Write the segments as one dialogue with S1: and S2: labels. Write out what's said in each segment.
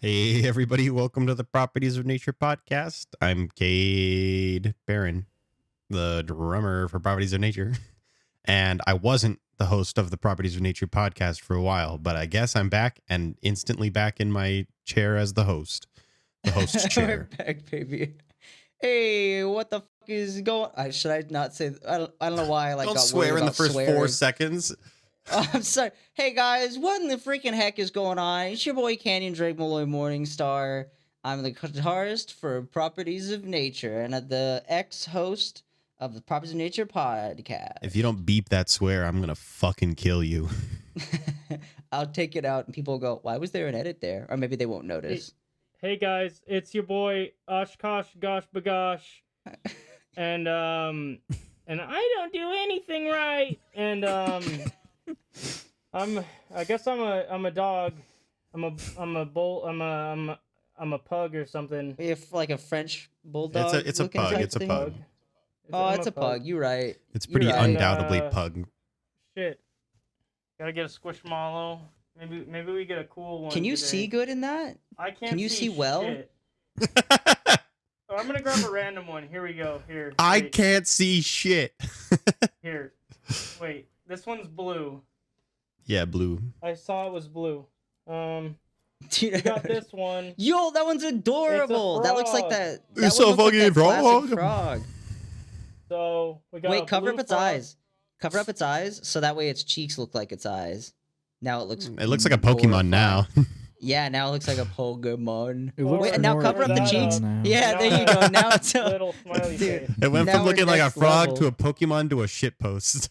S1: Hey, everybody, welcome to the Properties of Nature podcast. I'm Kade Barron, the drummer for Properties of Nature. And I wasn't the host of the Properties of Nature podcast for a while, but I guess I'm back and instantly back in my chair as the host chair.
S2: We're back, baby. Hey, what the fuck is going? Should I not say? I don't know why.
S1: Don't swear in the first 4 seconds.
S2: I'm sorry. Hey guys, what in the freaking heck is going on? It's your boy Canyon Drake Malloy Morningstar. I'm the guitarist for Properties of Nature and the ex-host of the Properties of Nature podcast.
S1: If you don't beep that swear, I'm gonna fucking kill you.
S2: I'll take it out, and people will go, "Why was there an edit there?" Or maybe they won't notice.
S3: Hey guys, it's your boy Oshkosh Gosh Bagosh, and I don't do anything right, and I guess I'm a dog. I'm a pug or something.
S2: If like a French bulldog.
S1: It's a pug. It's a pug.
S2: Oh, it's a pug. You're right.
S1: It's pretty undoubtedly pug.
S3: Shit. Gotta get a squishmallow. Maybe we get a cool one.
S2: Can you
S3: today.
S2: see good in that?
S3: I can't.
S2: Can you see well?
S3: Shit. Oh, I'm gonna grab a random one. Here we go. Here.
S1: I can't see shit.
S3: Here. Wait. This one's blue.
S1: Yeah, blue.
S3: I saw it was blue.
S2: Dude,
S3: we got this one.
S2: Yo, that one's adorable. That looks like that.
S1: It's so fucking
S2: frog.
S3: So we got.
S2: Wait, cover up its eyes. Cover up its eyes so that way its cheeks look like its eyes. Now it looks.
S1: It looks like a Pokemon now.
S2: Yeah, now it looks like a Pokemon.
S3: Wait,
S2: now cover up the cheeks. Yeah, there you go. Now it's a
S3: little smiley face.
S1: It went from looking like a frog to a Pokemon to a shitpost.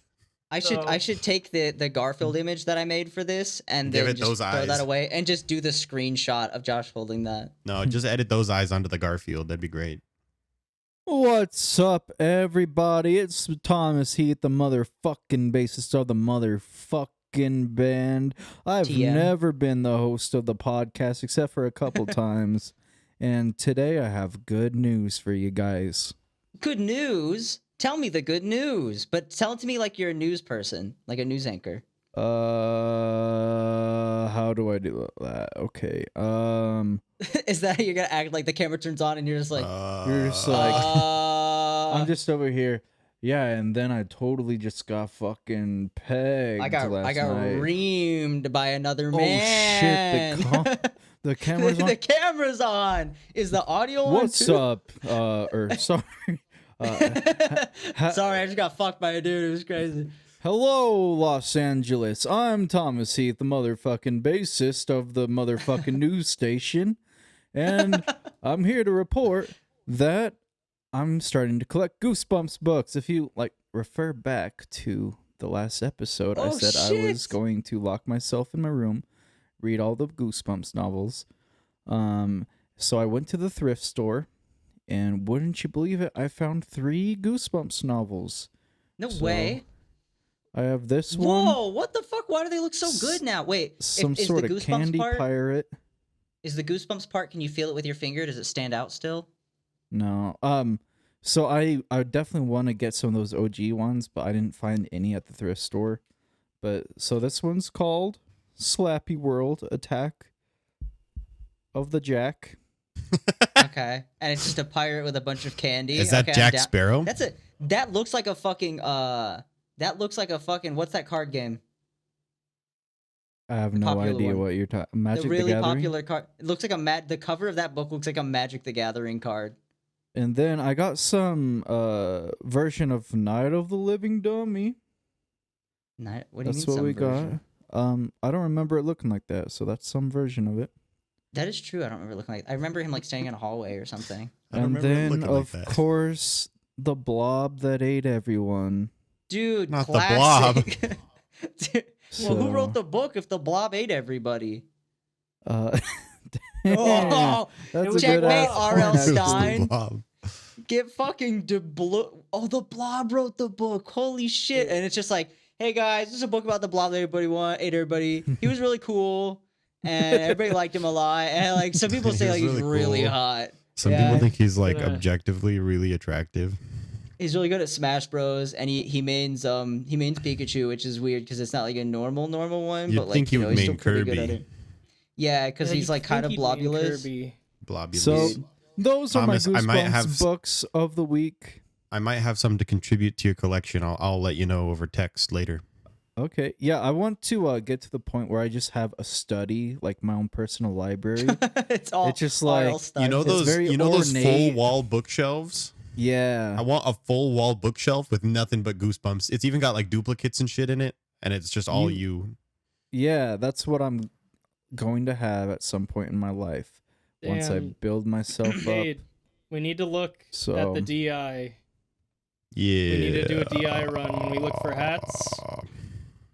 S2: I should take the Garfield image that I made for this and then just throw that away and just do the screenshot of Josh holding that.
S1: No, just edit those eyes onto the Garfield. That'd be great.
S4: What's up, everybody? It's Thomas Heath, the motherfucking bassist of the motherfucking band. I've never been the host of the podcast except for a couple times. And today I have good news for you guys.
S2: Good news? Tell me the good news, but tell it to me like you're a news person, like a news anchor.
S4: How do I do that? Okay.
S2: Is that how you're gonna act like the camera turns on and you're just like,
S4: I'm just over here. Yeah, and then I totally just got fucking pegged.
S2: I got reamed by another man.
S4: Oh shit! The camera's on.
S2: The camera's on. Is the audio on?
S4: What's
S2: too?
S4: up? Sorry.
S2: Sorry, I just got fucked by a dude. It was crazy.
S4: Hello, Los Angeles. I'm Thomas Heath, the motherfucking bassist of the motherfucking news station, and I'm here to report that I'm starting to collect Goosebumps books. If you refer back to the last episode, I said I was going to lock myself in my room, read all the Goosebumps novels. So I went to the thrift store. And wouldn't you believe it? I found 3 Goosebumps novels.
S2: No way.
S4: I have this one.
S2: Whoa, what the fuck? Why do they look so good now? Wait,
S4: some sort of candy pirate.
S2: Is the Goosebumps part, can you feel it with your finger? Does it stand out still?
S4: No. So I definitely want to get some of those OG ones, but I didn't find any at the thrift store. But so this one's called Slappy World Attack of the Jack.
S2: Okay, and it's just a pirate with a bunch of candy.
S1: Is that Jack Sparrow?
S2: That looks like a fucking what's that card game?
S4: I have no idea what you're talking. Magic the
S2: really
S4: Gathering?
S2: popular card. It looks like the cover of that book looks like a Magic the Gathering card.
S4: And then I got some version of Night of the Living Dummy.
S2: What do you
S4: that's
S2: mean?
S4: What we
S2: version?
S4: got. I don't remember it looking like that, so that's some version of it.
S2: That is true. I don't remember looking like. I remember him standing in a hallway or something.
S4: And then, of course, the blob that ate everyone.
S2: Dude,
S1: not
S2: classic.
S1: the blob.
S2: Dude, well, who wrote the book if the blob ate everybody?
S4: That's
S2: checkmate, R.L. Stein.
S1: Get
S2: fucking the blob wrote the book. Holy shit! And it's just like, hey guys, this is a book about the blob that ate everybody. He was really cool. And everybody liked him a lot. And some people say he's really cool. Hot.
S1: Some people think he's objectively really attractive.
S2: He's really good at Smash Bros. And he mains Pikachu, which is weird because it's not like a normal one.
S1: You'd
S2: but
S1: think he would
S2: he's
S1: main
S2: still pretty
S1: Kirby.
S2: good at it. Yeah, because
S3: Yeah,
S2: he's
S3: you'd
S2: like kind of
S3: think he'd be in
S2: blobulous.
S3: Kirby.
S1: Blobulous.
S4: So those are my
S1: Thomas, I might
S4: Goosebumps
S1: have-
S4: books of the week.
S1: I might have some to contribute to your collection. I'll let you know over text later.
S4: Okay, yeah, I want to get to the point where I just have a study, like my own personal library.
S2: It's all
S4: It's just
S2: all
S4: like,
S2: stuff.
S1: You know
S4: It's
S1: those
S4: very
S1: those full
S4: ornate.
S1: wall bookshelves?
S4: Yeah.
S1: I want a full wall bookshelf with nothing but Goosebumps. It's even got like duplicates and shit in it, and it's just all you.
S4: Yeah, that's what I'm going to have at some point in my life once I
S3: Damn.
S4: build myself up.
S3: Cade, we need to look at
S4: So
S3: the DI.
S1: Yeah.
S3: We need to do a DI run when we look for hats.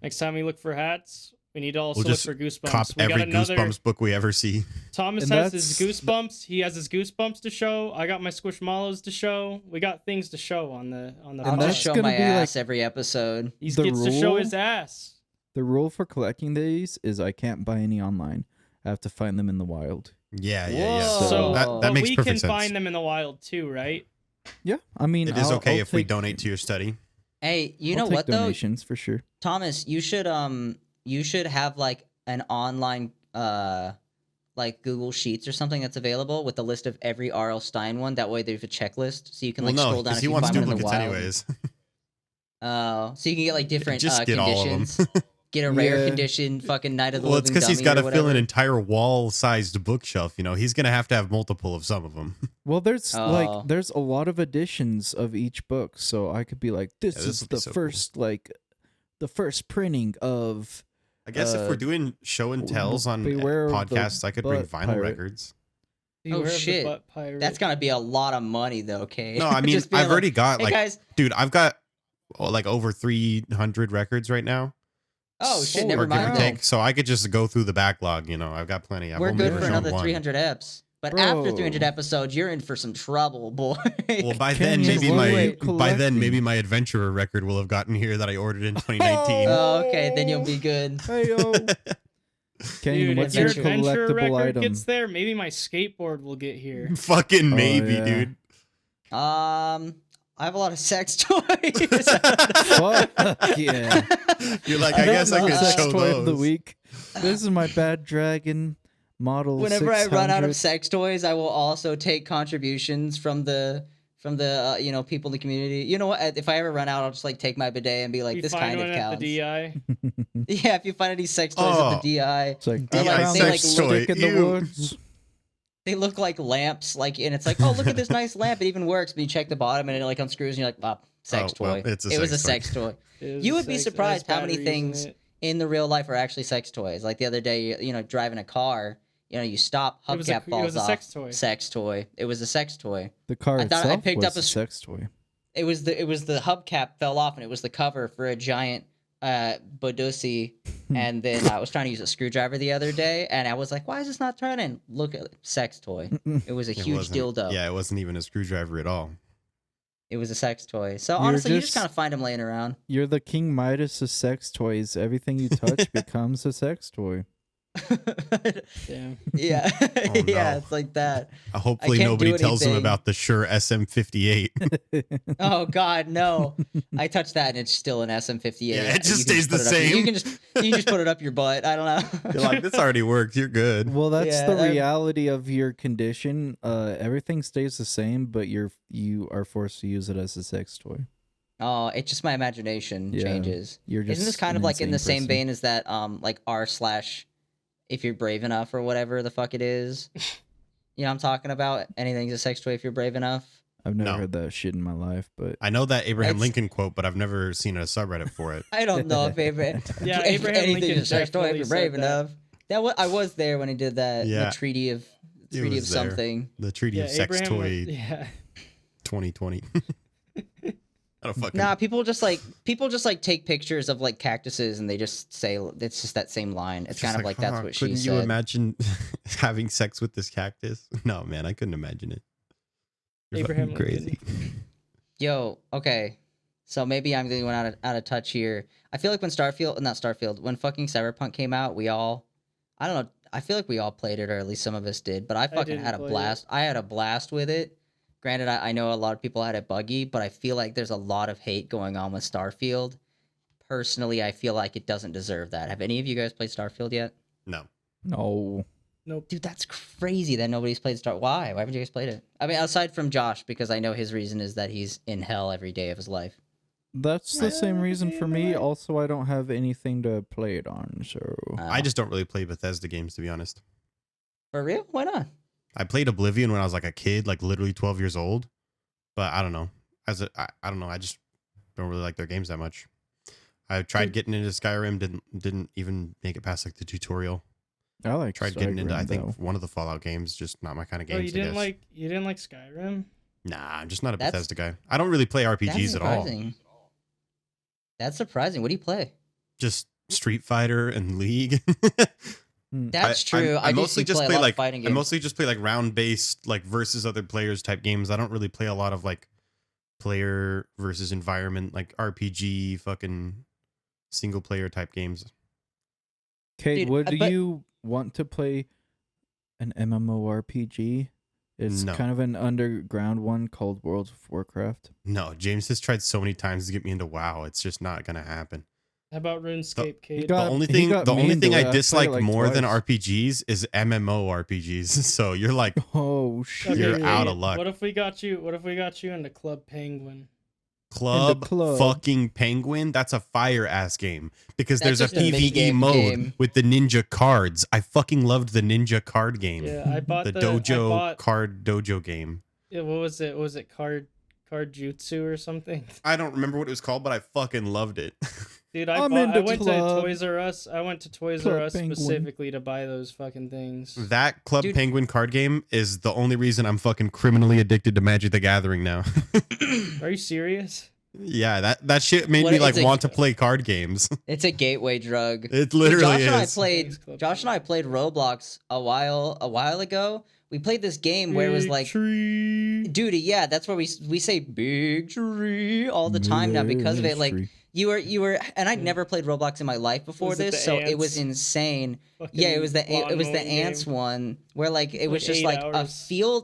S3: Next time we look for hats, we need to also
S1: We'll
S3: look
S1: just
S3: for Goosebumps.
S1: Cop
S3: We got
S1: every
S3: another.
S1: Goosebumps book we ever see.
S3: Thomas
S4: And
S3: has his
S4: that's-
S3: Goosebumps. He has his Goosebumps to show. I got my Squishmallows to show. We got things to show on the
S4: And
S2: I'll
S3: pod.
S4: that's
S2: just show
S4: gonna
S2: my
S4: be, like,
S2: ass every episode.
S3: He
S4: the
S3: gets to show
S4: rule-
S3: his ass.
S4: the rule for collecting these is I can't buy any online. I have to find them in the wild.
S1: Yeah.
S2: Whoa.
S3: So
S1: that
S3: but
S1: makes
S3: we
S1: perfect
S3: can
S1: sense.
S3: find them in the wild too, right?
S4: Yeah, I mean,
S1: It is okay
S4: I'll
S1: if we
S4: take-
S1: donate to your study.
S2: Hey, you
S4: I'll
S2: know
S4: take
S2: what though,
S4: donations for sure.
S2: Thomas? You should have like an online like Google Sheets or something that's available with a list of every R.L. Stein one. That way there's a checklist, so you can
S1: Well,
S2: like
S1: no,
S2: scroll down
S1: because
S2: if
S1: he
S2: you
S1: wants
S2: find one in the
S1: duplicates
S2: wild.
S1: anyways.
S2: Oh, so you can get like different
S1: Just get all of them.
S2: conditions. Get a rare
S4: Yeah.
S2: condition, fucking Night of the
S1: Well, it's
S2: Living
S1: because he's
S2: Dummy
S1: got
S2: or
S1: to fill an
S2: whatever.
S1: entire wall-sized bookshelf. You know, he's gonna have to have multiple of some of them.
S4: Well, there's
S2: Oh.
S4: like there's a lot of editions of each book, so I could be like, this
S1: Yeah, this
S4: is
S1: would be
S4: the
S1: so cool.
S4: first the first printing of.
S1: I guess if we're doing show and tells on
S4: Beware of the
S1: podcasts, I could bring
S4: Butt
S1: vinyl
S4: Pirate.
S1: records.
S3: Beware of the
S2: shit.
S3: butt pirate.
S2: That's gonna be a lot of money though, okay?
S1: No, I mean,
S2: Just being
S1: I've
S2: like,
S1: already got
S2: Hey
S1: like,
S2: guys.
S1: dude, I've got like over 300 records right now.
S2: Oh shit,
S4: Oh,
S2: never
S1: or give or
S2: mind.
S1: take. So I could just go through the backlog. You know, I've got plenty. I've
S2: We're
S1: only
S2: good
S1: ever
S2: for
S1: shown
S2: another
S1: one.
S2: 300 eps. But after
S4: Bro.
S2: 300 episodes, you're in for some trouble, boy.
S1: Well, by
S4: Kenyon,
S1: then maybe
S2: what are you
S4: collecting?
S1: my adventurer record will have gotten here that I ordered in 2019.
S2: Oh, okay, then you'll be good.
S4: Hey yo, Kenyon,
S3: Dude,
S4: what's
S3: if
S4: your
S3: your adventure
S4: collectible
S3: record
S4: item?
S3: gets there, maybe my skateboard will get here.
S1: Fucking maybe,
S4: yeah.
S1: dude.
S2: I have a lot of sex toys.
S4: Fuck yeah!
S1: You're like, I guess I
S2: know.
S1: could
S4: Sex
S1: show
S4: toy of the
S1: those.
S4: week. This is my bad dragon model.
S2: Whenever I run out of
S4: 600.
S2: sex toys, I will also take contributions from the people in the community. You know what? If I ever run out, I'll just like take my bidet and be like,
S3: You
S2: this
S3: find
S2: kind
S3: one
S2: of
S3: at
S2: counts.
S3: the DI.
S2: Yeah, if you find any sex toys
S1: Oh.
S2: at the DI,
S4: It's like
S1: DI
S4: I found
S2: sex
S4: this
S1: toy,
S4: stick in the
S1: ew.
S4: woods.
S2: they look like lamps. Like, and it's like, oh, look at this nice lamp. It even works. But you check the bottom and it like unscrews, and you're like, oh, sex
S1: Oh, well,
S2: toy.
S1: it's a
S2: It was a
S1: sex
S2: sex toy.
S3: It was
S2: You
S3: a
S2: would be
S3: sex- it has
S2: surprised how many
S3: batteries in
S2: things
S3: it.
S2: in the real life are actually sex toys. Like the other day, you know, driving a car, you know, you stop,
S3: It was a-
S2: hubcap
S3: it
S2: falls
S3: was a
S2: off.
S3: sex toy.
S2: Sex toy. It was a sex toy.
S4: The car
S2: I thought I
S4: itself
S2: picked
S4: was
S2: up a
S4: a sex toy.
S2: It was the hubcap fell off, and it was the cover for a giant Bodusi. And then I was trying to use a screwdriver the other day, and I was like, why is this not turning? Look at it. Sex toy. It was a
S1: It
S2: huge
S1: wasn't-
S2: dildo.
S1: Yeah, it wasn't even a screwdriver at all.
S2: It was a sex toy. So
S4: You're
S2: honestly, you
S4: just-
S2: just kind of find them laying around.
S4: You're the King Midas of sex toys. Everything you touch becomes a sex toy.
S3: Damn.
S2: Yeah.
S1: Oh,
S2: Yeah,
S1: no.
S2: it's like that.
S1: Hopefully
S2: can't
S1: nobody
S2: do
S1: tells him
S2: anything.
S1: about the Shure SM58.
S2: Oh God, no! I touched that and it's still an SM58.
S1: Yeah, it
S2: You
S1: just
S2: can
S1: stays the
S2: put it up your-
S1: same.
S2: you can just put it up your butt. I don't know.
S1: You're like, this already worked. You're good.
S4: Well, that's
S2: Yeah,
S4: the
S2: that-
S4: reality of your condition. Everything stays the same, but you are forced to use it as a sex toy.
S2: Oh, it's just my imagination
S4: Yeah.
S2: changes.
S4: You're just
S2: Isn't this kind
S4: an
S2: of like in the
S4: insane
S2: same
S4: person.
S2: vein as that like r/ if you're brave enough or whatever the fuck it is? You know what I'm talking about? Anything's a sex toy if you're brave enough.
S4: I've never
S1: No.
S4: heard that shit in my life, but
S1: I know that Abraham
S2: It's-
S1: Lincoln quote, but I've never seen a subreddit for it.
S2: I don't know if Abraham.
S3: Yeah,
S2: if
S3: Abraham
S2: anything
S3: Lincoln
S2: is a sex toy if
S3: definitely
S2: you're brave
S3: said that.
S2: enough. I was there when he did that.
S1: Yeah.
S2: The treaty of
S1: He was there.
S2: something.
S1: The Treaty
S3: Yeah,
S1: of Sex
S3: Abraham
S1: Toy
S3: was- yeah.
S1: 2020. I don't fucking.
S2: Nah, people just like take pictures of like cactuses and they just say it's just that same line. It's kind of like that's what she
S1: couldn't you
S2: said.
S1: imagine having sex with this cactus? No, man, I couldn't imagine it. You're
S3: Abraham
S1: fucking crazy.
S2: Yo, okay. So maybe I'm getting one out of touch here. I feel like when when fucking Cyberpunk came out, I don't know, I feel like we all played it, or at least some of us did, but I fucking
S3: didn't
S2: had a
S3: play it.
S2: blast. I had a blast with it. Granted, I know a lot of people had it buggy, but I feel like there's a lot of hate going on with Starfield. Personally, I feel like it doesn't deserve that. Have any of you guys played Starfield yet?
S1: No.
S4: no.
S3: Nope.
S2: Dude, that's crazy that nobody's played Star. Why? Why haven't you guys played it? I mean, aside from Josh, because I know his reason is that he's in hell every day of his life.
S4: That's the same reason for me.
S3: Right.
S4: Also, I don't have anything to play it on, so
S1: I just don't really play Bethesda games, to be honest.
S2: For real? Why not?
S1: I played Oblivion when I was like a kid, like literally 12 years old. But I don't know. I don't know. I just don't really like their games that much. I tried getting into Skyrim, didn't even make it past like the tutorial.
S4: I like.
S1: Tried getting into I think
S4: though.
S1: one of the Fallout games, just not my kind of
S3: Oh,
S1: games.
S3: you
S1: I
S3: didn't
S1: guess.
S3: you didn't like Skyrim?
S1: Nah, I'm just not a
S2: That's-
S1: Bethesda guy. I don't really play
S2: That's
S1: RPGs at all.
S2: surprising. That's surprising. What do you play?
S1: Just Street Fighter and League.
S2: That's true.
S1: I mostly just play
S2: a lot
S1: like
S2: of fighting
S1: I
S2: games.
S1: mostly just play like round based like versus other players type games. I don't really play a lot of like player versus environment like RPG fucking single player type games.
S4: Kate,
S2: Dude,
S4: would
S2: but-
S4: you want to play an MMORPG? It's
S1: No.
S4: kind of an underground one called World of Warcraft.
S1: No, James has tried so many times to get me into WoW. It's just not gonna happen.
S3: How about RuneScape, Cade?
S1: The only thing
S4: mean to
S1: I
S4: it. I've
S1: dislike
S4: played it, like,
S1: more than
S4: twice.
S1: RPGs is MMORPGs. So you're like,
S4: Oh shit!
S1: You're
S3: Cade,
S1: out of luck.
S3: What if we got you into Club Penguin?
S1: Club
S4: club.
S1: fucking Penguin? That's a fire ass game because
S2: That's
S1: there's a
S2: just a
S1: PvE
S2: minigame
S1: mode
S2: game.
S1: with the ninja cards. I fucking loved the ninja card game.
S3: Yeah, I bought
S1: The
S3: the
S1: dojo
S3: I bought,
S1: card dojo game.
S3: yeah, what was it? Was it card jutsu or something?
S1: I don't remember what it was called, but I fucking loved it.
S3: Dude,
S4: I'm
S3: I
S4: into
S3: went
S4: Club-
S3: to Toys R Us. I went to Toys
S4: Club
S3: R Us
S4: Penguin.
S3: specifically to buy those fucking things.
S1: That Club
S2: Dude.
S1: Penguin card game is the only reason I'm fucking criminally addicted to Magic the Gathering now.
S3: Are you serious?
S1: Yeah, that shit made
S2: What
S1: me
S2: is
S1: like
S2: it?
S1: want to play card games.
S2: It's a gateway drug.
S1: It literally
S2: Josh and I
S1: is.
S2: played.
S3: Thanks, Club
S2: Josh and I played Roblox a while ago. We played this game where it was
S3: Big
S2: like,
S3: tree.
S2: dude, yeah, that's where we say big tree all the time now because of it. Like you were, and I'd never played Roblox in my life before
S3: Was it
S2: this,
S3: the
S2: so it was
S3: ants?
S2: insane.
S3: Fucking
S2: Yeah, it was the
S3: lawn mowing
S2: ants
S3: game.
S2: one where like it
S3: Like
S2: was just
S3: 8
S2: like
S3: hours.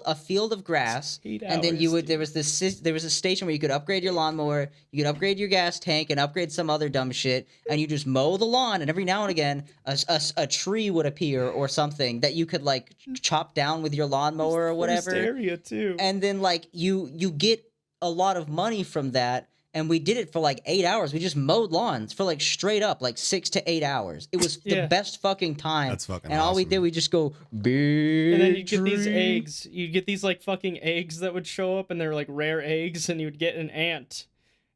S2: a field of grass,
S3: 8
S2: and then you
S3: hours,
S2: would there
S3: dude.
S2: was a station where you could upgrade your lawnmower, you could upgrade your gas tank, and upgrade some other dumb shit, and you just mow the lawn, and every now and again a tree would appear or something that you could like chop down with your lawnmower or whatever,
S3: First area too.
S2: and then like you get a lot of money from that. And we did it for like 8 hours. We just mowed lawns for like straight up like 6 to 8 hours. It was
S3: Yeah.
S2: the best fucking time.
S1: That's fucking
S2: And all we
S1: awesome.
S2: did, we just go big.
S3: And then you get these
S2: tree."
S3: eggs. You'd get these like fucking eggs that would show up, and they're like rare eggs, and you would get an ant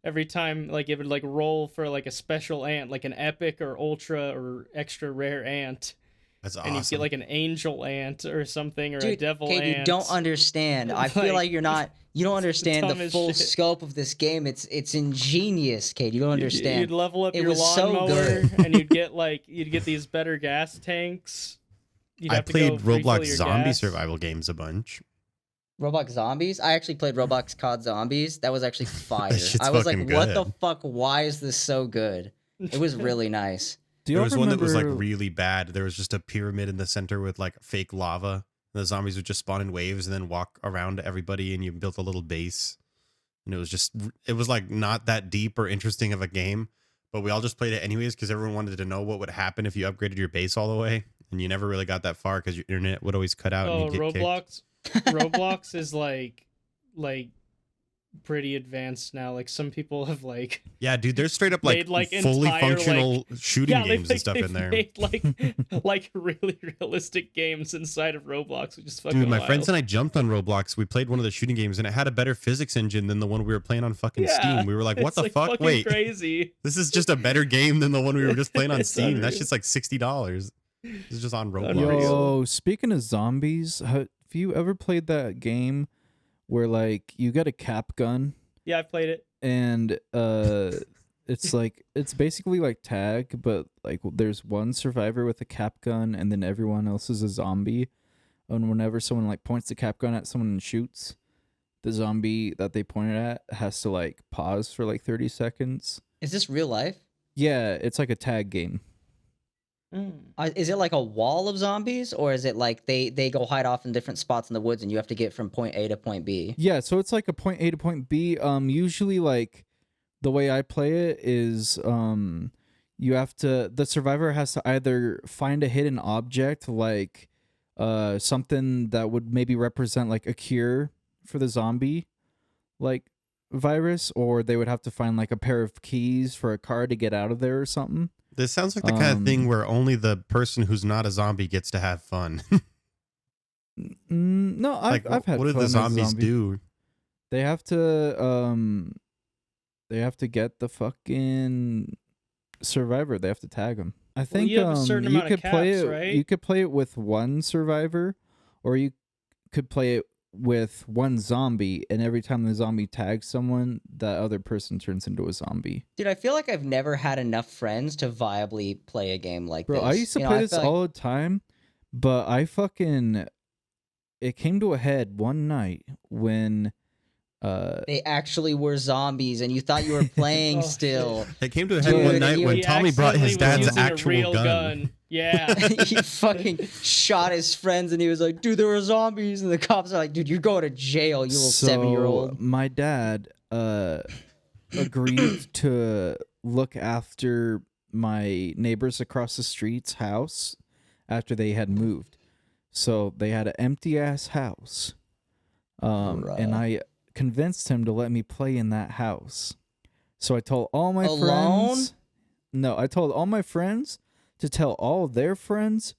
S3: every time. Like it would like roll for like a special ant, like an epic or ultra or extra rare ant,
S1: That's
S3: and you
S1: awesome.
S3: get like an angel ant or something or a
S2: Dude,
S3: devil
S2: Kate,
S3: ant.
S2: you don't understand. I feel
S3: Like,
S2: like you don't understand the
S3: dumbest
S2: full
S3: shit.
S2: scope of this game. It's ingenious, Kate. You don't
S3: You'd
S2: understand.
S3: level up
S2: It
S3: your
S2: was so
S3: lawnmower,
S2: good.
S3: and you'd get these better gas tanks. You'd
S1: I
S3: have to go
S1: played
S3: refill
S1: Roblox
S3: your
S1: zombie
S3: gas.
S1: survival games a bunch.
S2: Roblox Zombies? I actually played Roblox COD Zombies. That was actually fire.
S1: shit's
S2: I was like,
S1: fucking
S2: what the
S1: good.
S2: fuck? Why is this so good? It was really nice.
S4: Do you
S1: There
S4: ever
S1: was one that was like
S4: remember-
S1: really bad. There was just a pyramid in the center with like fake lava. The zombies would just spawn in waves and then walk around to everybody, and you built a little base. And it was like not that deep or interesting of a game, but we all just played it anyways because everyone wanted to know what would happen if you upgraded your base all the way, and you never really got that far because your internet would always cut out
S3: Oh,
S1: and you get kicked.
S3: Roblox. Roblox is like pretty advanced now. Like some people have like
S1: Yeah, dude, there's straight up like,
S3: Made, like,
S1: fully
S3: entire,
S1: functional shooting
S3: yeah,
S1: games and stuff
S3: they've
S1: in there.
S3: made like really realistic games inside of Roblox, which is fucking
S1: Dude, my
S3: wild.
S1: friends and I jumped on Roblox. We played one of the shooting games, and it had a better physics engine than the one we were playing on fucking
S3: Yeah,
S1: Steam. We were like, "What
S3: it's,
S1: the
S3: like,
S1: fuck?
S3: fucking
S1: Wait,
S3: crazy.
S1: this is just a better game than the one we were just playing on
S3: It's
S1: Steam.
S3: unreal.
S1: That's just like $60. It's just on Roblox."
S3: Unreal.
S4: Yo, speaking of zombies, have you ever played that game where like you get a cap gun
S3: Yeah, I've played it.
S4: and it's basically like tag, but like there's one survivor with a cap gun and then everyone else is a zombie. And whenever someone like points the cap gun at someone and shoots, the zombie that they pointed at has to like pause for like 30 seconds.
S2: Is this real life?
S4: Yeah, it's like a tag game.
S2: Is it like a wall of zombies, or is it like they go hide off in different spots in the woods and you have to get from point A to point B?
S4: Yeah, so it's like a point A to point B. Usually like the way I play it is the survivor has to either find a hidden object like something that would maybe represent like a cure for the zombie like virus, or they would have to find like a pair of keys for a car to get out of there or something.
S1: This sounds like the kind of thing where only the person who's not a zombie gets to have fun.
S4: No, I've had
S1: what do
S4: fun
S1: the
S4: as a
S1: zombies
S4: zombie.
S1: do?
S4: They have to get the fucking survivor. They have to tag them. I think
S3: you have a certain
S4: you
S3: amount
S4: could
S3: of
S4: play
S3: caps,
S4: it.
S3: right?
S4: You could play it with one survivor, or you could play it with one zombie, and every time the zombie tags someone, that other person turns into a zombie.
S2: Dude, I feel like I've never had enough friends to viably play a game like
S4: Bro,
S2: this.
S4: I used to play this all the time, but it came to a head one night when
S2: they actually were zombies, and you thought you were playing
S3: Oh,
S2: still.
S1: It came to a head
S2: Dude,
S1: one night
S2: he
S1: when Tommy brought his
S3: accidentally was
S1: dad's
S3: using a
S1: actual
S3: real
S1: gun.
S3: Yeah.
S2: He fucking shot his friends, and he was like, "Dude, there were zombies." And the cops are like, "Dude, you're going to jail, you little 7-year-old."
S4: My dad agreed to look after my neighbors across the street's house after they had moved. So they had an empty ass house. And I convinced him to let me play in that house. So I told all my
S2: Alone?
S4: friends. No, I told all my friends to tell all of their friends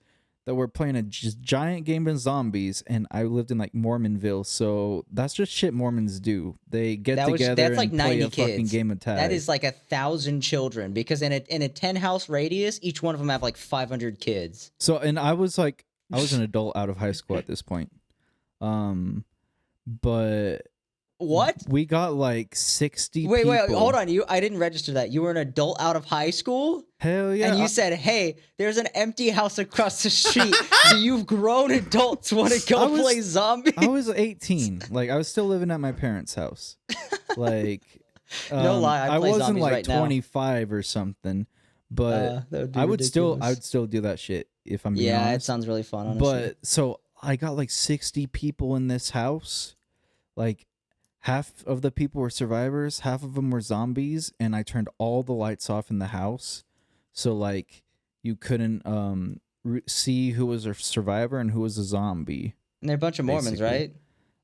S4: that we're playing a giant game of zombies, and I lived in like Mormonville, so that's just shit Mormons do. They get together
S2: that's
S4: and
S2: like
S4: play
S2: 90
S4: a fucking
S2: kids.
S4: game of tag.
S2: That is like 1,000 children, because in a 10-house radius, each one of them have like 500 kids.
S4: So, and I was an adult out of high school at this point. But
S2: What?
S4: we got like 60
S2: Wait,
S4: people.
S2: hold on. I didn't register that. You were an adult out of high school?
S4: Hell yeah.
S2: And you said, "Hey, there's an empty house across the street. Do you grown adults want to go play zombies?"
S4: I was 18. Like, I was still living at my parents' house. Like,
S2: No lie, I play
S4: wasn't
S2: zombies
S4: like
S2: right now.
S4: 25 or something, but
S2: That would be
S4: I would
S2: ridiculous.
S4: still do that shit if I'm being
S2: Yeah, it
S4: honest.
S2: sounds really fun, honestly.
S4: But so I got like 60 people in this house. Like, half of the people were survivors, half of them were zombies, and I turned all the lights off in the house. So like you couldn't see who was a survivor and who was a zombie.
S2: And they're a bunch of Mormons,
S4: basically.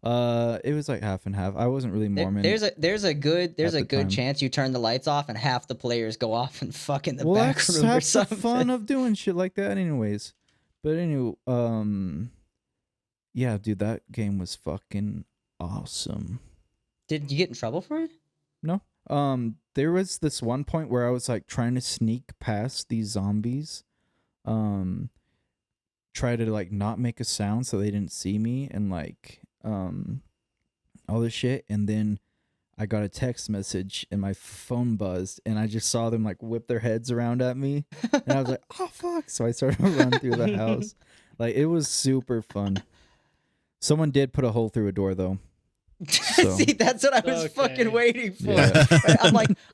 S2: right?
S4: It was like half and half. I wasn't really Mormon.
S2: There's a good
S4: the time.
S2: chance you turn the lights off and half the players go off and fuck in the
S4: well,
S2: back
S4: that's
S2: room or
S4: half the
S2: something.
S4: fun of doing shit like that, anyways. But anyway, yeah, dude, that game was fucking awesome.
S2: Did you get in trouble for it?
S4: No. There was this one point where I was like trying to sneak past these zombies, try to like not make a sound so they didn't see me, and like all this shit, and then I got a text message and my phone buzzed, and I just saw them like whip their heads around at me, and I was like, oh fuck. So I started to run through the house. Like, it was super fun. Someone did put a hole through a door though. So.
S2: See, that's what I was
S3: Okay.
S2: fucking waiting for.
S4: Yeah.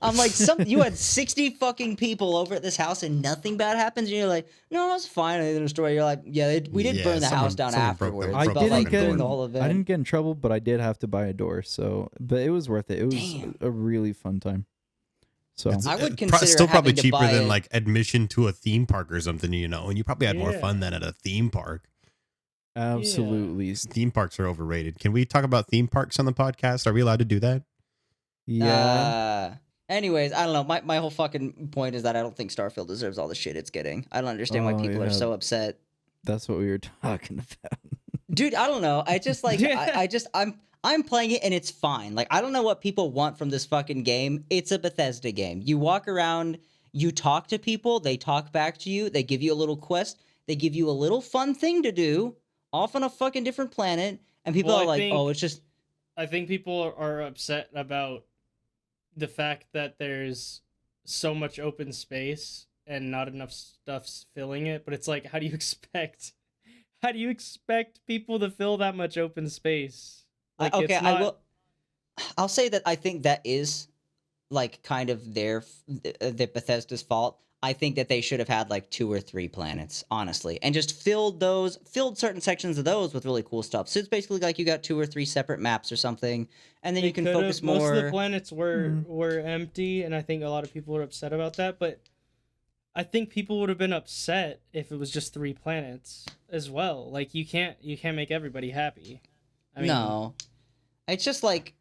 S2: I'm like, you had 60 fucking people over at this house and nothing bad happens, and you're like, no, it's fine. And then the story, you're like, yeah, we did
S1: Yeah,
S2: burn the house
S1: someone
S2: down
S1: broke the-
S2: afterwards.
S1: broke
S4: I
S1: the
S2: but,
S1: fucking
S2: like,
S1: door.
S2: during the whole event.
S4: I didn't get in trouble, but I did have to buy a door. So, but it was worth it. It was
S2: Damn.
S4: a really fun time. So
S2: I would
S1: Pro-
S2: consider
S1: still probably
S2: having to
S1: cheaper
S2: buy
S1: than
S2: it.
S1: like admission to a theme park or something, and you probably had more
S3: Yeah.
S1: fun than at a theme park.
S4: absolutely,
S1: Theme parks are overrated. Can we talk about theme parks on the podcast? Are we allowed to do that?
S4: yeah.
S2: Anyways, I don't know. My whole fucking point is that I don't think Starfield deserves all the shit it's getting. I don't understand why
S4: Oh,
S2: people are
S4: yeah.
S2: so upset.
S4: That's what we were talking about.
S2: Dude, I don't know. I just like I'm playing it and it's fine. Like, I don't know what people want from this fucking game. It's a Bethesda game. You walk around, you talk to people, they talk back to you, they give you a little quest, they give you a little fun thing to do off on a fucking different planet, and people
S3: Well,
S2: are
S3: I
S2: like,
S3: think-
S2: "Oh, it's just
S3: I think people are upset about the fact that there's so much open space and not enough stuff's filling it. But it's like, how do you expect people to fill that much open space? Like,
S2: okay,
S3: it's not...
S2: I'll say that I think that is like kind of the Bethesda's fault. I think that they should have had like 2 or 3 planets, honestly, and just filled certain sections of those with really cool stuff. So it's basically like you got 2 or 3 separate maps or something, and then
S3: They
S2: you can
S3: could've-
S2: focus
S3: Most
S2: more.
S3: of the planets were empty, and I think a lot of people were upset about that. But I think people would have been upset if it was just 3 planets as well. Like you can't make everybody happy. I mean,
S2: No, it's just like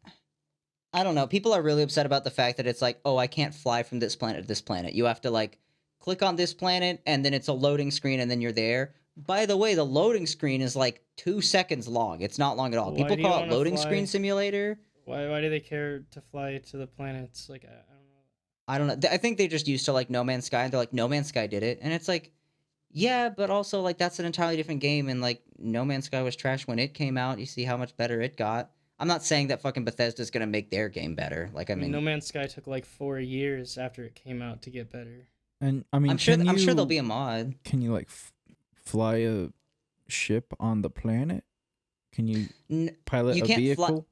S2: I don't know. People are really upset about the fact that it's like, oh, I can't fly from this planet to this planet. You have to like click on this planet, and then it's a loading screen, and then you're there. By the way, the loading screen is like 2 seconds long. It's not long at all.
S3: Why
S2: People
S3: do you
S2: call it
S3: wanna
S2: loading
S3: fly?
S2: screen simulator.
S3: why do they care to fly to the planets? Like I don't know.
S2: I don't know. I think they just used to like No Man's Sky, and they're like, No Man's Sky did it, and it's like, yeah, but also like that's an entirely different game, and like No Man's Sky was trash when it came out. You see how much better it got. I'm not saying that fucking Bethesda's gonna make their game better. Like, I
S3: I mean,
S2: mean,
S3: No Man's Sky took like 4 years after it came out to get better.
S4: And I mean,
S2: I'm sure
S4: can
S2: there'll
S4: you-
S2: be a mod.
S4: Can you like fly a ship on the planet? Can you
S2: N-
S4: pilot
S2: you
S4: a
S2: can't
S4: vehicle?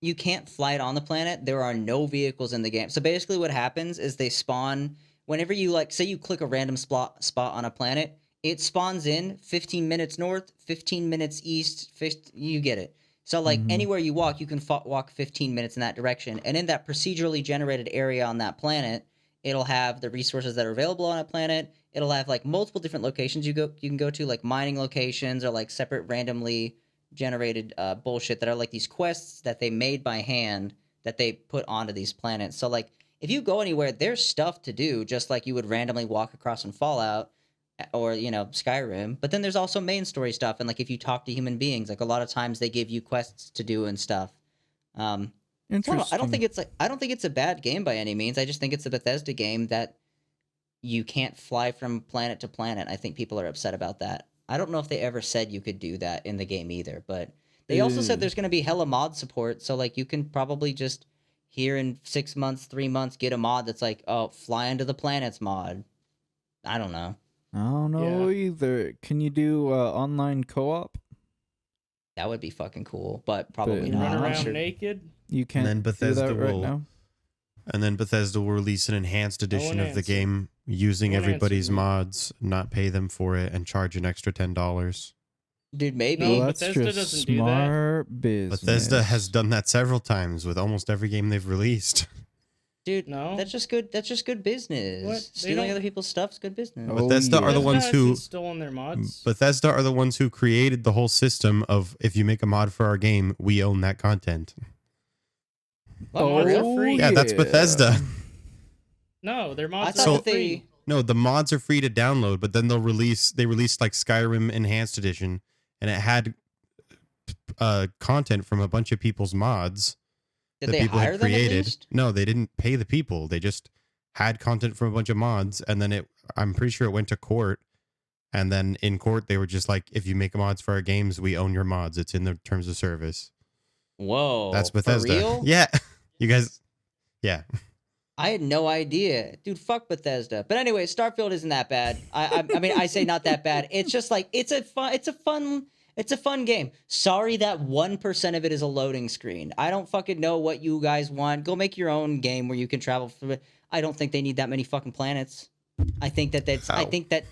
S2: you can't fly it on the planet. There are no vehicles in the game. So basically, what happens is they spawn whenever you like. Say you click a random spot on a planet, it spawns in 15 minutes north, 15 minutes east. You get it. So like
S4: Mhm.
S2: anywhere you walk, you can walk 15 minutes in that direction, and in that procedurally generated area on that planet, it'll have the resources that are available on a planet. It'll have like multiple different locations you can go to, like mining locations or like separate randomly generated bullshit that are like these quests that they made by hand that they put onto these planets. So like if you go anywhere, there's stuff to do just like you would randomly walk across in Fallout or Skyrim. But then there's also main story stuff, and like if you talk to human beings, like a lot of times they give you quests to do and stuff. So
S4: Interesting.
S2: I don't think it's a bad game by any means. I just think it's a Bethesda game that you can't fly from planet to planet. I think people are upset about that. I don't know if they ever said you could do that in the game either, but they also said there's going to be hella mod support. So like you can probably just here in 6 months, 3 months, get a mod that's like, oh, fly into the planets mod. I don't know.
S4: I don't know either. Can you do online co-op?
S2: That would be fucking cool, but probably
S4: But
S2: not.
S3: Run
S2: I'm
S3: around
S2: sure-
S3: naked.
S4: You can't
S1: then
S4: do
S1: Bethesda
S4: that right
S1: will-
S4: now.
S1: And then Bethesda will release an enhanced edition of the
S3: answer.
S1: game using
S3: No one
S1: everybody's
S3: answered me.
S1: mods, not pay them for it, and charge an extra $10.
S2: Dude, maybe.
S3: No,
S4: Well, that's
S3: Bethesda
S4: just
S3: doesn't do that.
S4: smart business.
S1: Bethesda has done that several times with almost every game they've released.
S2: Dude,
S3: No.
S2: that's just good. That's just good business.
S3: What? They
S2: Stealing
S3: don't-
S2: other people's stuff's good business.
S4: Oh,
S1: Bethesda are the
S4: yeah.
S1: ones
S3: Bethesda
S1: who
S3: hasn't stolen their mods.
S1: Bethesda are the ones who created the whole system of if you make a mod for our game, we own that content.
S3: Well, mods are free.
S1: Yeah, that's Bethesda.
S3: No, their
S2: I
S3: mods
S2: thought
S3: are
S2: that they.
S3: free.
S1: No, the mods are free to download, but then they released like Skyrim Enhanced Edition, and it had content from a bunch of people's mods
S2: Did
S1: that
S2: they
S1: people
S2: hire
S1: had
S2: them at
S1: created.
S2: least?
S1: No, they didn't pay the people. They just had content from a bunch of mods, and then I'm pretty sure it went to court. And then in court, they were just like, if you make mods for our games, we own your mods. It's in the terms of service.
S2: Whoa.
S1: That's Bethesda.
S2: For real?
S1: Yeah. You guys, yeah.
S2: I had no idea, dude. Fuck Bethesda. But anyway, Starfield isn't that bad. I mean, I say not that bad. It's just like it's a fun game. Sorry that 1% of it is a loading screen. I don't fucking know what you guys want. Go make your own game where you can travel through it. I don't think they need that many fucking planets. I think that I
S1: How?
S2: think that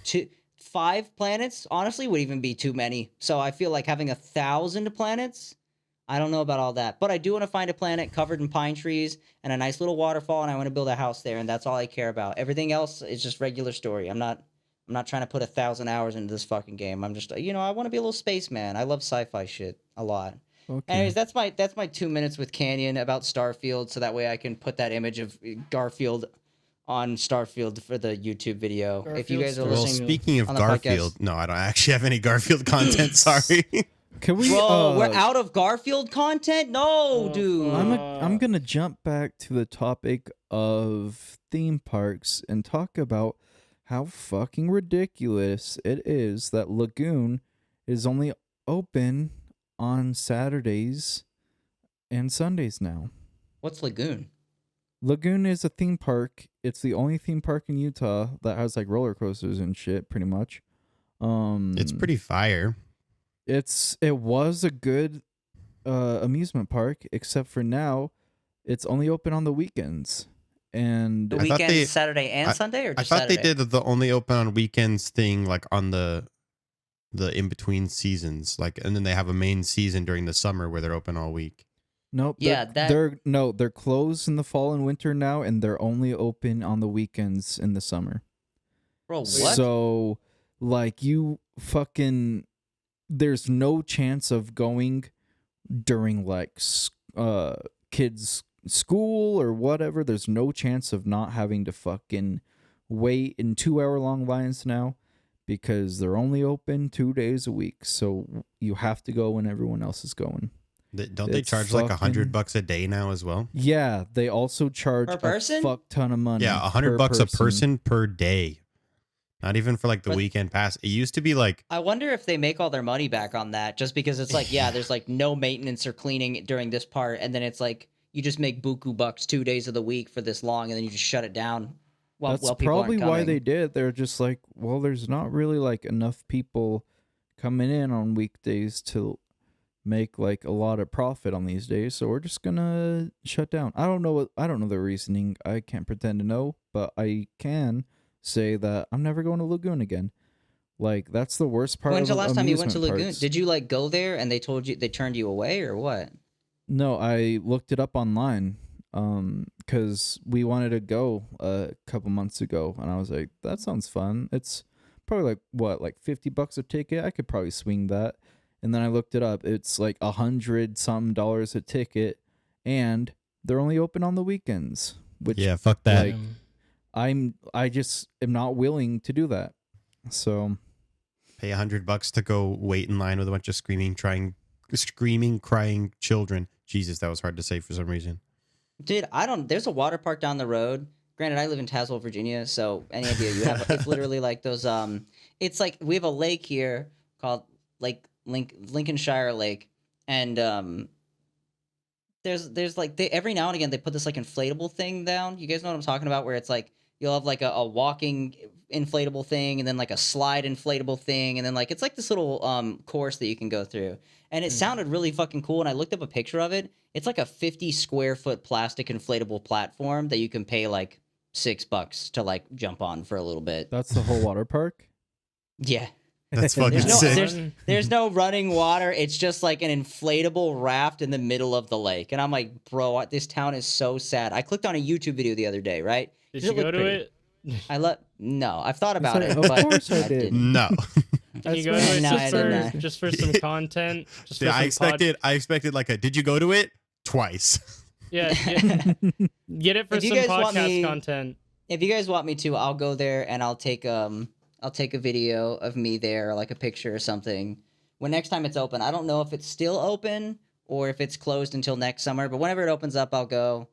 S2: 5 planets honestly would even be too many. So I feel like having 1,000 planets. I don't know about all that, but I do want to find a planet covered in pine trees and a nice little waterfall, and I want to build a house there, and that's all I care about. Everything else is just regular story. I'm not trying to put 1,000 hours into this fucking game. I'm just, I want to be a little spaceman. I love sci-fi shit a lot.
S4: Okay.
S2: Anyways, that's my 2 minutes with Canyon about Starfield, so that way I can put that image of Garfield on Starfield for the YouTube video. If you
S3: Garfield
S2: guys are
S3: Starfield.
S1: Well,
S2: listening,
S1: speaking of
S2: on the podcast.
S1: Garfield, no, I don't actually have any Garfield content. Sorry.
S4: Can we?
S2: bro, we're out of Garfield content. No,
S3: Oh,
S2: dude.
S4: I'm gonna jump back to the topic of theme parks and talk about how fucking ridiculous it is that Lagoon is only open on Saturdays and Sundays now.
S2: What's Lagoon?
S4: Lagoon is a theme park. It's the only theme park in Utah that has like roller coasters and shit, pretty much.
S1: It's pretty fire.
S4: It was a good amusement park, except for now it's only open on the weekends. And
S2: The
S1: I thought
S2: weekend,
S1: they-
S2: Saturday and
S1: I-
S2: Sunday, or
S1: I
S2: just
S1: thought
S2: Saturday?
S1: they did the only open on weekends thing, like on the in between seasons, like, and then they have a main season during the summer where they're open all week.
S4: nope.
S2: Yeah,
S4: they're closed in the fall and winter now, and they're only open on the weekends in the summer.
S2: Bro, what?
S4: So, like, you fucking, there's no chance of going during like kids' school or whatever. There's no chance of not having to fucking wait in 2-hour long lines now because they're only open 2 days a week. So you have to go when everyone else is going.
S1: Don't they
S4: It's
S1: charge like
S4: fucking-
S1: $100 a day now as well?
S4: Yeah, they also charge
S2: Per person?
S4: a fuck ton of money.
S1: Yeah, $100 a person per day. Not even for like the
S2: But-
S1: weekend pass. It used to be like,
S2: I wonder if they make all their money back on that just because it's like, yeah, there's like no maintenance or cleaning during this part. And then it's like, you just make buku bucks 2 days of the week for this long and then you just shut it down. While
S4: That's
S2: people aren't
S4: probably why
S2: coming.
S4: they did. They're just like, well, there's not really like enough people coming in on weekdays to make like a lot of profit on these days, so we're just gonna shut down. I don't know the reasoning. I can't pretend to know, but I can say that I'm never going to Lagoon again. Like, that's the worst part.
S2: When's the
S4: of
S2: last time you went to
S4: amusement
S2: Lagoon?
S4: parks.
S2: Did you like go there and they turned you away or what?
S4: No, I looked it up online because we wanted to go a couple months ago, and I was like, that sounds fun. It's probably like what, like $50 a ticket. I could probably swing that. And then I looked it up. It's like $100-something a ticket, and they're only open on the weekends. Which,
S1: yeah, fuck that.
S4: like, I just am not willing to do that. So
S1: Pay $100 to go wait in line with a bunch of screaming, crying children. Jesus, that was hard to say for some reason.
S2: Dude, there's a water park down the road. Granted, I live in Tazewell, Virginia, so any idea you have, it's literally like those, it's like, we have a lake here called Lake Lincolnshire Lake, and there's like every now and again they put this like inflatable thing down. You guys know what I'm talking about, where it's like you'll have like a walking inflatable thing and then like a slide inflatable thing, and then like it's like this little course that you can go through, and it sounded really fucking cool. And I looked up a picture of it. It's like a 50 square foot plastic inflatable platform that you can pay like $6 to like jump on for a little bit.
S4: that's the whole water park.
S2: Yeah.
S1: That's fucking
S2: There's no,
S1: sick.
S2: there's no running water. It's just like an inflatable raft in the middle of the lake. And I'm like, bro, this town is so sad. I clicked on a YouTube video the other day, right?
S3: Did
S2: Does
S3: you
S2: it look
S3: go to
S2: pretty?
S3: it?
S2: No, I've thought about
S4: like,
S2: it.
S4: of
S2: but
S4: course I did.
S1: No.
S3: Can you
S4: That's
S3: go
S4: right.
S3: to it
S2: No, I did not.
S3: just for some content? Just for
S1: Yeah, I
S3: some
S1: expected like a, did you go to it? Twice.
S3: Yeah, get it for
S2: If you
S3: some
S2: guys want
S3: podcast
S2: me-
S3: content.
S2: If you guys want me to, I'll go there and I'll take a video of me there, or like a picture or something. When next time it's open, I don't know if it's still open or if it's closed until next summer. But whenever it opens up, I'll go.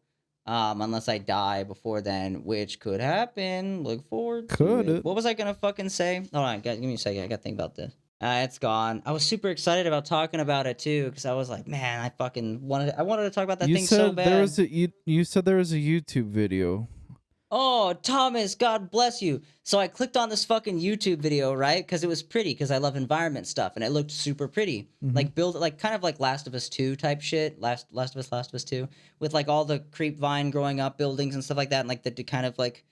S2: Unless I die before then, which could happen. Look forward to
S4: Could
S2: it.
S4: it?
S2: What was I gonna fucking say? Hold on, give me a second. I gotta think about this. It's gone. I was super excited about talking about it too, because I was like, man, I wanted to talk about that
S4: You
S2: thing
S4: said
S2: so bad.
S4: there was you said there was a YouTube video.
S2: Oh, Thomas, God bless you. So I clicked on this fucking YouTube video, right? Because it was pretty, because I love environment stuff, and it looked super pretty.
S4: Mhm.
S2: Like kind of like Last of Us 2 type shit. Last of Us 2, with like all the creep vine growing up buildings and stuff like that, and like the kind of like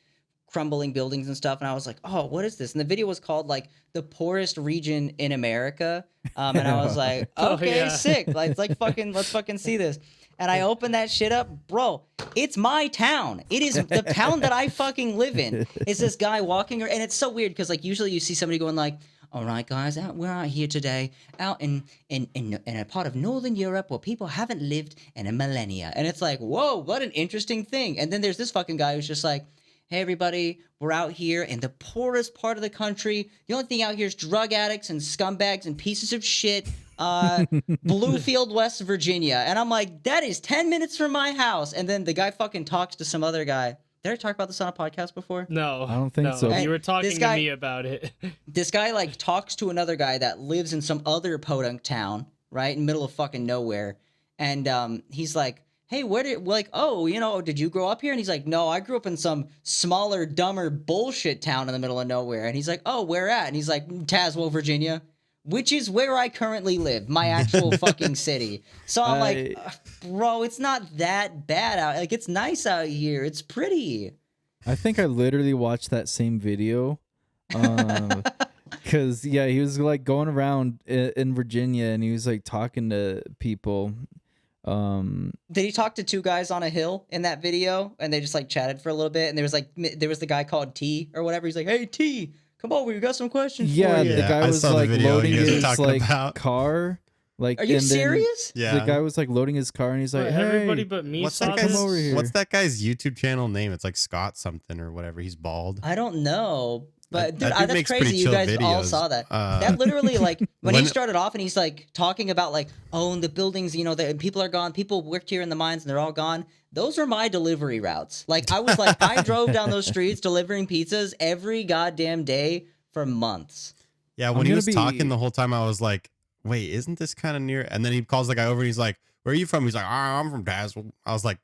S2: crumbling buildings and stuff. And I was like, oh, what is this? And the video was called like the poorest region in America. And I was like,
S3: Oh,
S2: okay,
S3: yeah.
S2: sick. Let's fucking see this. And I opened that shit up, bro. It's my town. It is the town that I fucking live in. It's this guy walking, and it's so weird because like usually you see somebody going like, "All right, guys, we're out here today, out in a part of Northern Europe where people haven't lived in a millennia," and it's like, whoa, what an interesting thing. And then there's this fucking guy who's just like, hey everybody, we're out here in the poorest part of the country. The only thing out here is drug addicts and scumbags and pieces of shit. Bluefield, West Virginia. And I'm like, that is 10 minutes from my house. And then the guy fucking talks to some other guy. Did I talk about this on a podcast before?
S3: No,
S4: I don't think
S3: no.
S4: so.
S3: You were talking
S2: This guy-
S3: to me about it.
S2: This guy like talks to another guy that lives in some other podunk town, right? In the middle of fucking nowhere. And he's like, hey, did you grow up here? And he's like, no, I grew up in some smaller, dumber bullshit town in the middle of nowhere. And he's like, oh, where at? And he's like, Tazewell, Virginia, which is where I currently live, my actual fucking city. So I'm like, bro, it's not that bad out. Like, it's nice out here. It's pretty.
S4: I think I literally watched that same video. Because, he was like going around in Virginia, and he was like talking to people.
S2: Did he talk to two guys on a hill in that video, and they just like chatted for a little bit? And there was the guy called T or whatever. He's like, "Hey T, come over. We got some questions
S4: Yeah,
S2: for you."
S4: the guy
S1: I
S4: was
S1: saw the
S4: like
S1: video
S4: loading
S1: you guys were
S4: his
S1: talking
S4: like
S1: about.
S4: car. Like,
S2: Are you
S4: and then
S2: serious?
S1: Yeah.
S4: The guy was like loading his car, and he's like,
S3: But
S4: "Hey,
S3: everybody but me
S1: What's
S3: saw
S1: that
S3: this.
S1: guy's
S4: Come over here.
S1: What's that guy's YouTube channel name? It's like Scott something or whatever. He's bald.
S2: I don't know, but dude,
S1: That dude
S2: that's
S1: makes
S2: crazy.
S1: pretty
S2: You
S1: chill
S2: guys all
S1: videos.
S2: saw that. That literally, like, when he
S1: when-
S2: started off and he's like talking about like, oh, and the buildings, you know, that people are gone. People worked here in the mines and they're all gone. Those are my delivery routes. Like, I was like, I drove down those streets delivering pizzas every goddamn day for months.
S1: Yeah,
S4: I'm
S1: when he
S4: gonna
S1: was
S4: be-
S1: talking the whole time, I was like, wait, isn't this kind of near? And then he calls the guy over and he's like, where are you from? He's like, I'm from Tazewell. I was like,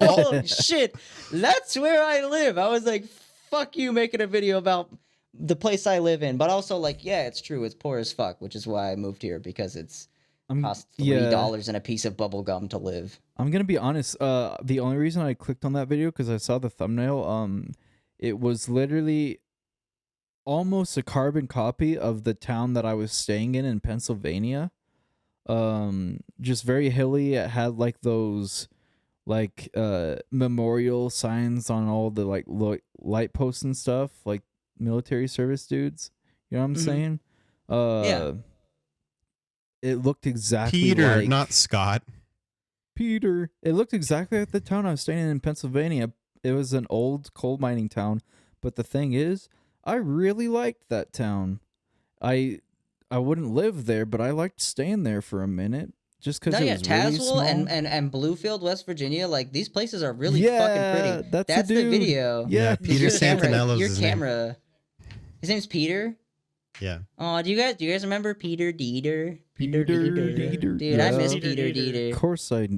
S2: Oh shit, that's where I live. I was like, fuck you making a video about the place I live in. But also like, yeah, it's true. It's poor as fuck, which is why I moved here, because it's cost $3 and a piece of bubble gum to live.
S4: I'm gonna be honest. The only reason I clicked on that video because I saw the thumbnail. It was literally almost a carbon copy of the town that I was staying in Pennsylvania. Just very hilly. It had like those like memorial signs on all the like light posts and stuff, like military service dudes. You know what I'm
S2: Mhm.
S4: saying?
S2: Yeah.
S4: It looked exactly
S1: Peter,
S4: like
S1: not Scott.
S4: Peter. It looked exactly like the town I was staying in Pennsylvania. It was an old coal mining town, but the thing is, I really liked that town. I wouldn't live there, but I liked staying there for a minute just because
S2: No,
S4: it
S2: yeah,
S4: was really small.
S2: Tazewell and Bluefield, West Virginia, like these places are really
S4: Yeah,
S2: fucking pretty.
S4: that's the
S2: the
S4: dude.
S2: video.
S4: Yeah,
S1: Peter
S2: Your
S1: Santanella's
S2: Your
S1: his name.
S2: camera. His name's Peter.
S1: Yeah.
S2: Oh, do you guys remember Peter Dieter?
S4: Peter Dieter.
S2: Dude, I miss
S3: Peter
S2: Peter
S3: Dieter.
S2: Dieter.
S4: Of course, I.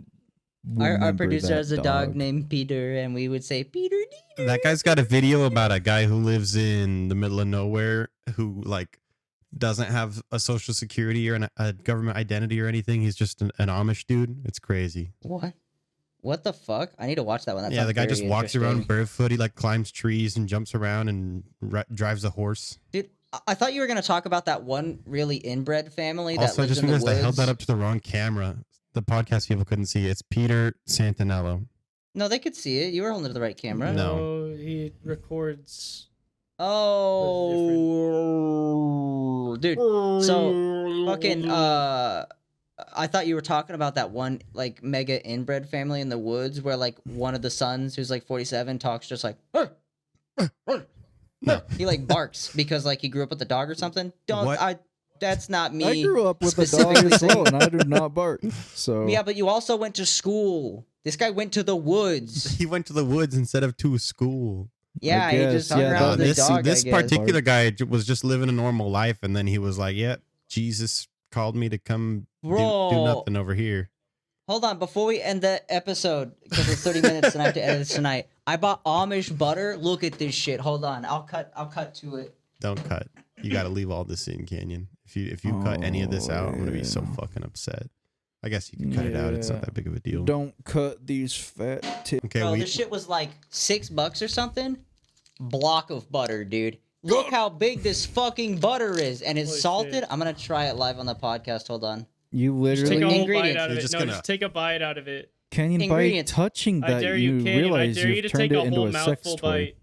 S2: Our
S4: remember
S2: producer
S4: that
S2: has a dog named Peter, and we would say Peter Dieter.
S1: That guy's got a video about a guy who lives in the middle of nowhere who like doesn't have a social security or a government identity or anything. He's just an Amish dude. It's crazy.
S2: What? What the fuck? I need to watch that one. That
S1: Yeah, the
S2: sounds
S1: guy
S2: very
S1: just walks
S2: interesting.
S1: around barefoot. He like climbs trees and jumps around and drives a horse.
S2: Dude, I thought you were gonna talk about that one really inbred family that
S1: Also, I
S2: lives
S1: just
S2: in the
S1: realized
S2: woods.
S1: I held that up to the wrong camera. The podcast people couldn't see. It's Peter Santanello.
S2: No, they could see it. You were holding it to the right camera.
S1: No.
S3: He records.
S2: Oh, dude. So fucking I thought you were talking about that one like mega inbred family in the woods where like one of the sons who's like 47 talks just like
S1: No.
S2: he like barks because like he grew up with a dog or something.
S1: What?
S2: That's not me.
S4: I grew up with a dog
S2: specifically
S4: as well,
S2: saying-
S4: and I do not bark. So
S2: Yeah, but you also went to school. This guy went to the woods.
S1: He went to the woods instead of to school.
S2: Yeah, he just
S4: guess,
S2: hung
S4: yeah,
S2: around with
S1: this
S2: the dog.
S1: this
S2: I guess.
S1: particular guy was just living a normal life, and then he was like, "Yeah, Jesus called me to come do
S2: Bro.
S1: nothing over here."
S2: Hold on, before we end the episode, because it's 30 minutes and I have to edit this tonight. I bought Amish butter. Look at this shit. Hold on, I'll cut to it.
S1: Don't cut. You got to leave all this in, Canyon. If you cut any of this out, I'm gonna be so
S4: yeah.
S1: fucking upset. I guess you can cut it out. It's not
S4: Yeah.
S1: that big of a deal.
S4: don't cut these fat tips.
S1: Okay,
S2: Bro, this shit was like $6 or something. Block of butter, dude. Look how big this fucking butter is, and it's
S3: Holy
S2: salted.
S3: shit.
S2: I'm gonna try it live on the podcast. Hold on.
S4: You
S3: Just take a
S4: literally
S3: whole bite
S2: Ingredients.
S3: out of
S1: You're
S3: it.
S1: just
S3: No,
S1: gonna-
S3: just take a bite out of it.
S4: Canyon by
S2: Ingredients.
S4: touching
S3: I
S4: that
S3: dare you,
S4: you
S3: Canyon. I
S4: realize
S3: dare you
S4: you've
S3: to
S4: turned
S3: take
S4: it
S3: a
S4: into
S3: whole
S4: a sex
S3: mouthful
S4: toy.
S3: bite.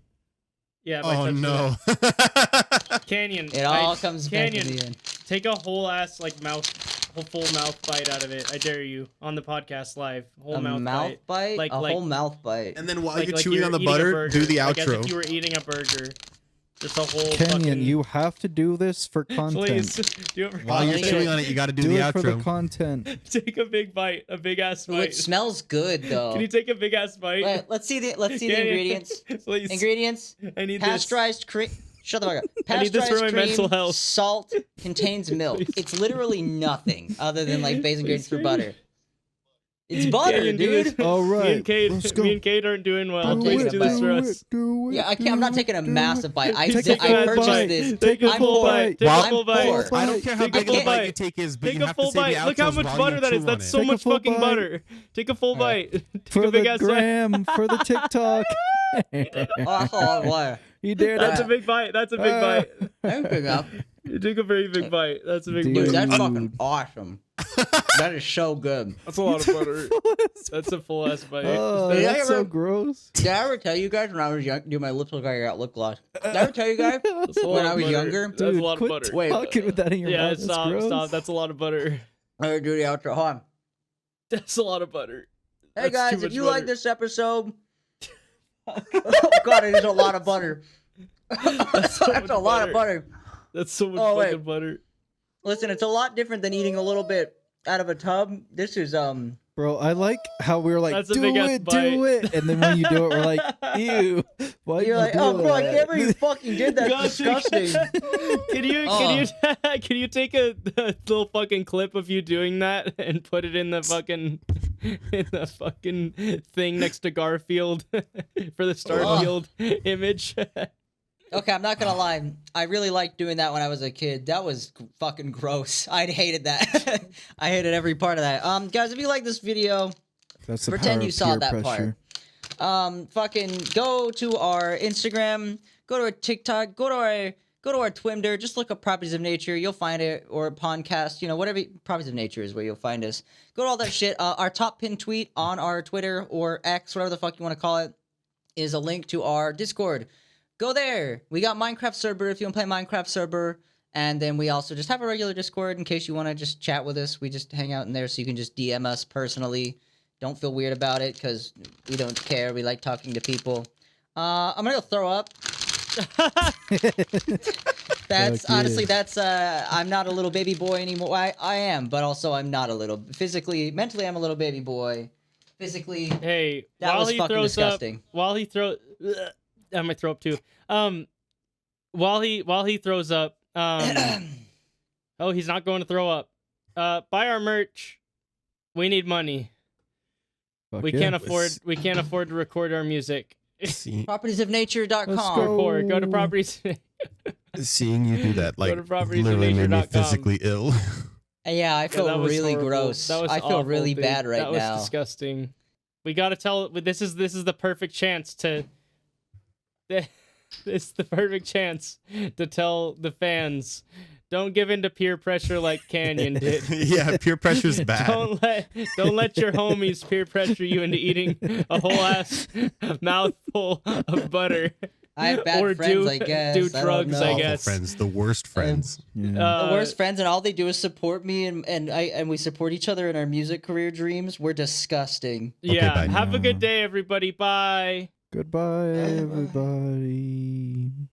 S3: Yeah, by
S1: Oh
S3: touching
S1: no!
S3: it. Canyon.
S2: It all comes back
S3: Canyon.
S2: to the end.
S3: Take a whole ass like full mouth bite out of it. I dare you on the podcast live. Whole
S2: A
S3: mouth,
S2: mouth bite?
S3: Like-
S2: a
S3: like-
S2: whole mouth bite.
S1: And then while
S3: Like,
S1: you're
S3: like
S1: chewing on the
S3: eating a
S1: butter,
S3: burger.
S1: do the
S3: Like as
S1: outro.
S3: if you were eating a burger. Just a whole
S4: Canyon,
S3: fucking...
S4: you have to do this for content.
S3: Please do it for
S1: While you're
S2: Take
S1: chewing
S2: it.
S1: on it, you got to do
S4: do
S1: the
S4: it for the
S1: outro.
S4: content.
S3: Take a big bite, a big ass
S2: Ooh,
S3: bite.
S2: it smells good though.
S3: Can you take a big ass bite?
S2: Let's see the
S3: Canyon,
S2: ingredients.
S3: Please.
S2: Ingredients:
S3: I need this.
S2: pasteurized cream. Shut the fuck up.
S3: I need this
S2: Pasteurized
S3: for my
S2: cream,
S3: mental health.
S2: salt, contains milk.
S3: Please.
S2: It's literally nothing other than like base ingredients for
S3: Please,
S2: butter. It's butter,
S3: Canyon, do
S2: dude.
S3: this.
S4: All
S3: Me
S4: right,
S3: and Kade,
S4: let's go.
S3: me and Kade aren't doing well.
S2: I'll
S3: Please
S2: take
S3: do
S2: a
S3: this for
S2: bite.
S3: us.
S2: Yeah, I'm not taking a massive bite. I
S4: Take a
S2: I
S4: full
S2: purchased
S4: bite.
S2: this.
S3: Take a
S2: I'm
S3: full
S2: poor.
S3: bite. Take
S1: Well,
S3: a full
S2: I'm
S3: bite.
S2: poor.
S1: I don't care how
S3: Take a
S1: big of
S3: full
S1: a bite
S3: bite.
S1: you take is, but
S3: Take
S1: you
S3: a
S1: have
S3: full
S1: to say the
S3: bite. Look how
S1: outros
S3: much
S1: while
S3: butter
S1: you
S3: that is.
S1: chew on
S3: That's
S1: it.
S3: so
S4: Take a
S3: much
S4: full
S3: fucking
S4: bite.
S3: butter. Take a full bite. Take
S4: For
S3: a big
S4: the
S3: ass bite.
S4: gram, for the TikTok.
S2: Oh, that's a lot of water.
S4: You dare
S3: That's
S4: that?
S3: a big bite. That's a big bite.
S2: Thank you, enough.
S3: You took a very big bite. That's a big
S4: Dude,
S2: Dude,
S3: bite.
S2: that's
S4: Dude.
S2: fucking awesome. That is so good.
S3: That's a lot of butter. That's a full ass bite.
S4: Oh,
S2: Did I
S4: that's so
S2: ever-
S4: gross.
S2: Did I ever tell you guys when I was young? Dude, my lips look like I got lip gloss. Did I ever tell you guys?
S3: That's a lot
S2: when
S3: of
S2: I was
S3: butter.
S2: younger?
S3: That's
S4: Dude,
S3: a lot
S4: quit
S3: of butter.
S2: Wait.
S4: talking with that in your
S3: Yeah,
S4: mouth. That's
S3: stop,
S4: gross.
S3: stop. That's a lot of butter.
S2: I'm gonna do the outro. Hold on.
S3: That's a lot of butter.
S2: Hey
S3: That's
S2: guys,
S3: too
S2: if
S3: much
S2: you
S3: butter.
S2: like this episode, oh god, it is a lot of butter. That's
S3: so much
S2: a lot of butter.
S3: That's so much
S2: Oh, wait.
S3: fucking butter.
S2: Listen, it's a lot different than eating a little bit out of a tub. This is
S4: Bro, I like how we were like,
S3: That's a
S4: do
S3: big-ass
S4: it,
S3: bite.
S4: do it. And then when you do it, we're like, ew. Why
S2: you're like, oh bro, I can't believe you fucking did that.
S3: Gosh,
S2: Disgusting.
S3: Can you take a little fucking clip of you doing that and put it in the fucking thing next to Garfield for the Starfield image?
S2: Okay, I'm not gonna lie. I really liked doing that when I was a kid. That was fucking gross. I hated that. I hated every part of that. Guys, if you like this video,
S4: That's the
S2: pretend
S4: power
S2: you
S4: of
S2: saw
S4: peer
S2: that
S4: pressure.
S2: part. Fucking go to our Instagram, go to our TikTok, go to our Twitter. Just look up Properties of Nature. You'll find it, or podcast. You know, whatever. Properties of Nature is where you'll find us. Go to all that shit. Our top pinned tweet on our Twitter or X, whatever the fuck you want to call it, is a link to our Discord. Go there. We got Minecraft server if you want to play Minecraft server. And then we also just have a regular Discord in case you want to just chat with us. We just hang out in there so you can just DM us personally. Don't feel weird about it because we don't care. We like talking to people. I'm going to go throw up. That's
S4: Fuck
S2: honestly,
S4: yeah.
S2: that's I'm not a little baby boy anymore. I am, but also I'm not a little physically, mentally I'm a little baby boy. Physically,
S3: Hey,
S2: that
S3: while
S2: was
S3: he
S2: fucking
S3: throws
S2: disgusting.
S3: up, while he throws, I might throw up too. While he throws up, oh, he's not going to throw up. Buy our merch. We need money.
S4: Fuck
S3: We
S4: yeah.
S3: can't afford to record our music.
S1: See,
S2: Propertiesofnature.com.
S4: Let's go.
S3: Poor. Go to properties.
S1: seeing you do that like
S3: to propertiesofnature.com.
S1: literally made me physically ill.
S2: Yeah, I feel
S3: that was
S2: really
S3: horrible.
S2: gross.
S3: That was
S2: I feel
S3: awful,
S2: really
S3: dude.
S2: bad right
S3: that was
S2: now.
S3: disgusting. We gotta tell. This is the perfect chance to. It's the perfect chance to tell the fans. Don't give in to peer pressure like Canyon did.
S1: Yeah, peer pressure's bad.
S3: Don't let your homies peer pressure you into eating a whole ass mouthful of butter.
S2: I have bad
S3: or
S2: friends,
S3: do-
S2: I guess.
S3: do
S2: I don't
S3: drugs,
S2: know.
S3: I
S1: Awful
S3: guess.
S1: friends, the worst friends.
S4: Yeah.
S2: The worst friends, and all they do is support me, and we support each other in our music career dreams. We're disgusting.
S3: Yeah.
S1: bye.
S3: Have a good day, everybody. Bye.
S4: Goodbye, everybody.